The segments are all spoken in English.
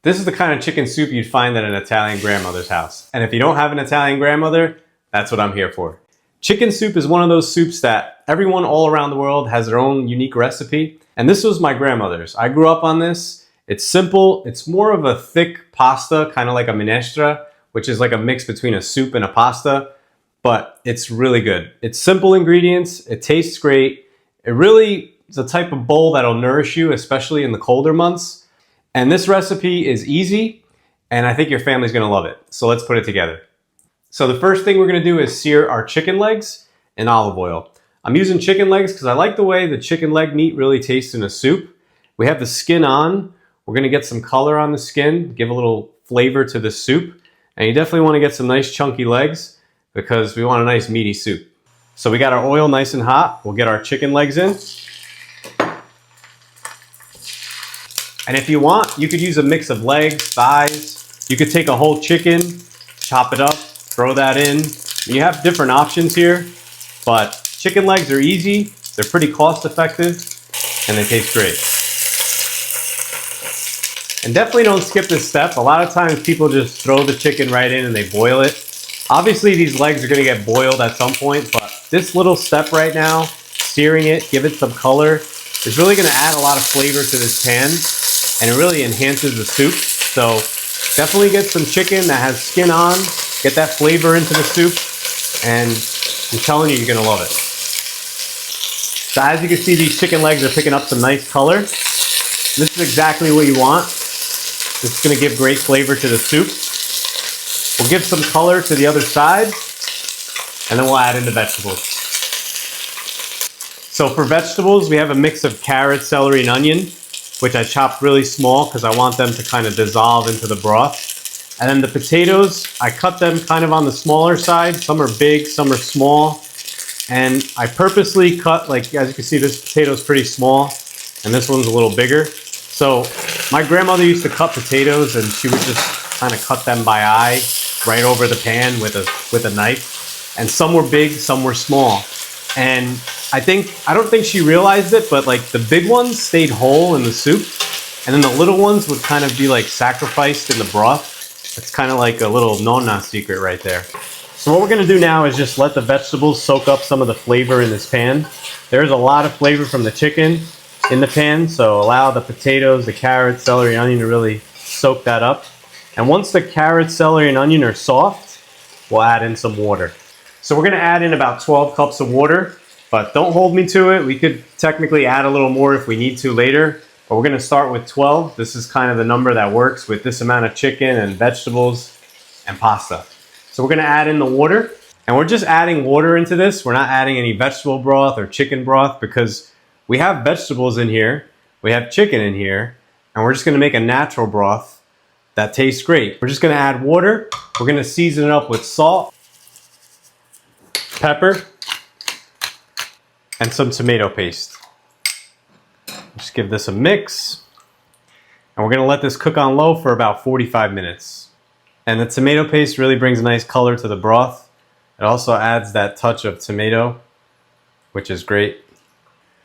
This is the kind of chicken soup you'd find at an Italian grandmother's house. And if you don't have an Italian grandmother, that's what I'm here for. Chicken soup is one of those soups that everyone all around the world has their own unique recipe. And this was my grandmother's. I grew up on this. It's simple. It's more of a thick pasta, kind of like a minestra, which is like a mix between a soup and a pasta. But it's really good. It's simple ingredients. It tastes great. It really is a type of bowl that'll nourish you, especially in the colder months. And this recipe is easy, and I think your family's gonna love it. So let's put it together. So the first thing we're gonna do is sear our chicken legs in olive oil. I'm using chicken legs because I like the way the chicken leg meat really tastes in a soup. We have the skin on. We're gonna get some color on the skin, give a little flavor to the soup. And you definitely wanna get some nice chunky legs because we want a nice meaty soup. So we got our oil nice and hot. We'll get our chicken legs in. And if you want, you could use a mix of legs, thighs. You could take a whole chicken, chop it up, throw that in. You have different options here, but chicken legs are easy. They're pretty cost effective and they taste great. And definitely don't skip this step. A lot of times people just throw the chicken right in and they boil it. Obviously these legs are gonna get boiled at some point, but this little step right now, searing it, give it some color, is really gonna add a lot of flavor to this pan. And it really enhances the soup. So definitely get some chicken that has skin on, get that flavor into the soup, and I'm telling you, you're gonna love it. So as you can see, these chicken legs are picking up some nice color. This is exactly what you want. This is gonna give great flavor to the soup. We'll give some color to the other side, and then we'll add in the vegetables. So for vegetables, we have a mix of carrot, celery, and onion, which I chopped really small because I want them to kind of dissolve into the broth. And then the potatoes, I cut them kind of on the smaller side. Some are big, some are small. And I purposely cut, like as you can see, this potato's pretty small and this one's a little bigger. So my grandmother used to cut potatoes and she would just kind of cut them by eye right over the pan with a knife. And some were big, some were small. And I don't think she realized it, but like the big ones stayed whole in the soup, and then the little ones would kind of be like sacrificed in the broth. It's kind of like a little Nonna secret right there. So what we're gonna do now is just let the vegetables soak up some of the flavor in this pan. There's a lot of flavor from the chicken in the pan, so allow the potatoes, the carrots, celery, and onion to really soak that up. And once the carrots, celery, and onion are soft, we'll add in some water. So we're gonna add in about 12 cups of water, but don't hold me to it. We could technically add a little more if we need to later, but we're gonna start with 12. This is kind of the number that works with this amount of chicken and vegetables and pasta. So we're gonna add in the water, and we're just adding water into this. We're not adding any vegetable broth or chicken broth because we have vegetables in here, we have chicken in here, and we're just gonna make a natural broth that tastes great. We're just gonna add water. We're gonna season it up with salt, pepper, and some tomato paste. Just give this a mix. And we're gonna let this cook on low for about 45 minutes. And the tomato paste really brings a nice color to the broth. It also adds that touch of tomato, which is great.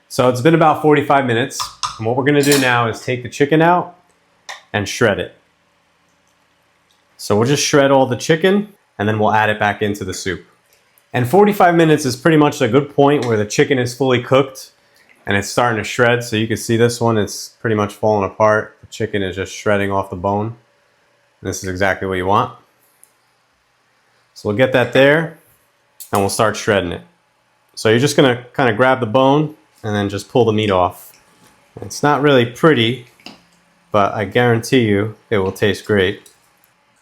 So it's been about 45 minutes. And what we're gonna do now is take the chicken out and shred it. So we'll just shred all the chicken and then we'll add it back into the soup. And 45 minutes is pretty much a good point where the chicken is fully cooked and it's starting to shred. So you can see this one, it's pretty much falling apart. The chicken is just shredding off the bone. This is exactly what you want. So we'll get that there and we'll start shredding it. So you're just gonna kind of grab the bone and then just pull the meat off. It's not really pretty, but I guarantee you it will taste great.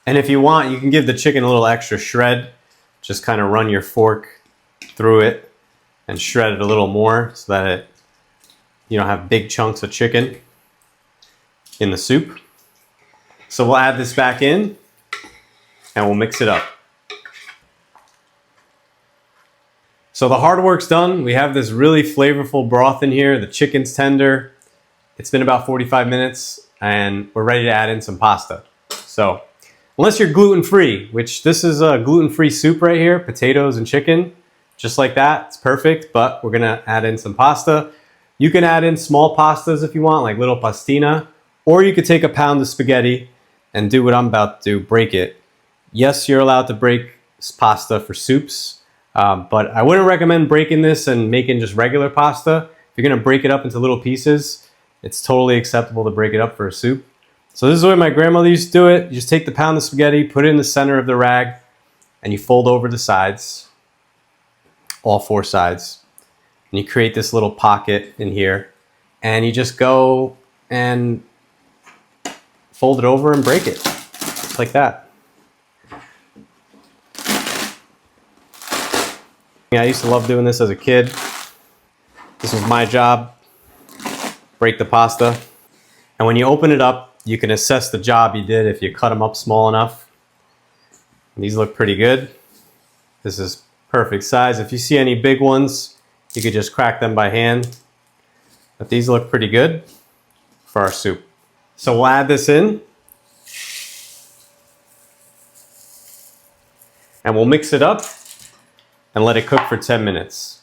And if you want, you can give the chicken a little extra shred. Just kind of run your fork through it and shred it a little more so that you don't have big chunks of chicken in the soup. So we'll add this back in and we'll mix it up. So the hard work's done. We have this really flavorful broth in here. The chicken's tender. It's been about 45 minutes and we're ready to add in some pasta. So unless you're gluten-free, which this is a gluten-free soup right here, potatoes and chicken, just like that, it's perfect, but we're gonna add in some pasta. You can add in small pastas if you want, like little pastina, or you could take a pound of spaghetti and do what I'm about to do, break it. Yes, you're allowed to break pasta for soups, but I wouldn't recommend breaking this and making just regular pasta. If you're gonna break it up into little pieces, it's totally acceptable to break it up for a soup. So this is the way my grandmother used to do it. You just take the pound of spaghetti, put it in the center of the rag, and you fold over the sides, all 4 sides. And you create this little pocket in here, and you just go and fold it over and break it, just like that. I used to love doing this as a kid. This was my job, break the pasta. And when you open it up, you can assess the job you did if you cut them up small enough. These look pretty good. This is perfect size. If you see any big ones, you could just crack them by hand. But these look pretty good for our soup. So we'll add this in. And we'll mix it up and let it cook for 10 minutes.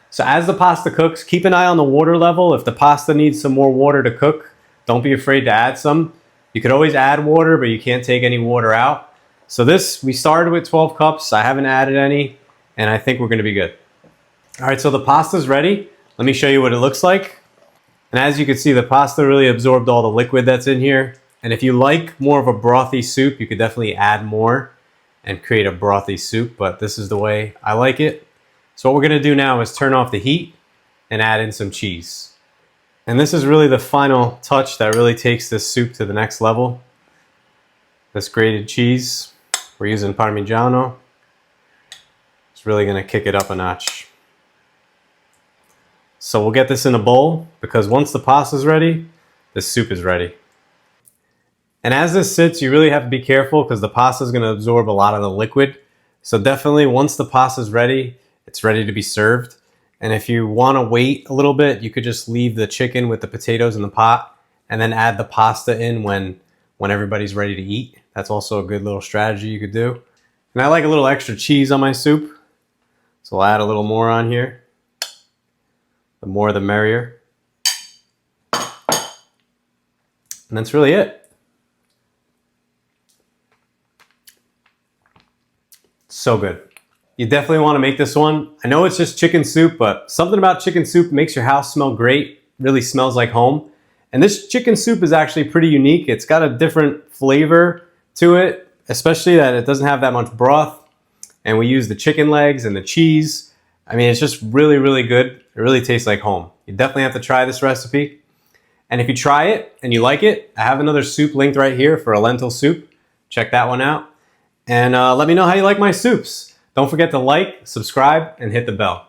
So as the pasta cooks, keep an eye on the water level. If the pasta needs some more water to cook, don't be afraid to add some. You could always add water, but you can't take any water out. So this, we started with 12 cups. I haven't added any, and I think we're gonna be good. All right, so the pasta's ready. Let me show you what it looks like. And as you can see, the pasta really absorbed all the liquid that's in here. And if you like more of a brothy soup, you could definitely add more and create a brothy soup, but this is the way I like it. So what we're gonna do now is turn off the heat and add in some cheese. And this is really the final touch that really takes this soup to the next level. This grated cheese, we're using Parmigiano. It's really gonna kick it up a notch. So we'll get this in a bowl, because once the pasta's ready, the soup is ready. And as this sits, you really have to be careful because the pasta is going to absorb a lot of the liquid. So definitely once the pasta is ready, it's ready to be served. And if you want to wait a little bit, you could just leave the chicken with the potatoes in the pot and then add the pasta in when everybody's ready to eat. That's also a good little strategy you could do. And I like a little extra cheese on my soup, so I'll add a little more on here. The more the merrier. And that's really it. So good. You definitely want to make this one. I know it's just chicken soup, but something about chicken soup makes your house smell great. Really smells like home. And this chicken soup is actually pretty unique. It's got a different flavor to it, especially that it doesn't have that much broth. And we use the chicken legs and the cheese. I mean, it's just really, really good. It really tastes like home. You definitely have to try this recipe. And if you try it and you like it, I have another soup linked right here for a lentil soup. Check that one out. And let me know how you like my soups. Don't forget to like, subscribe, and hit the bell.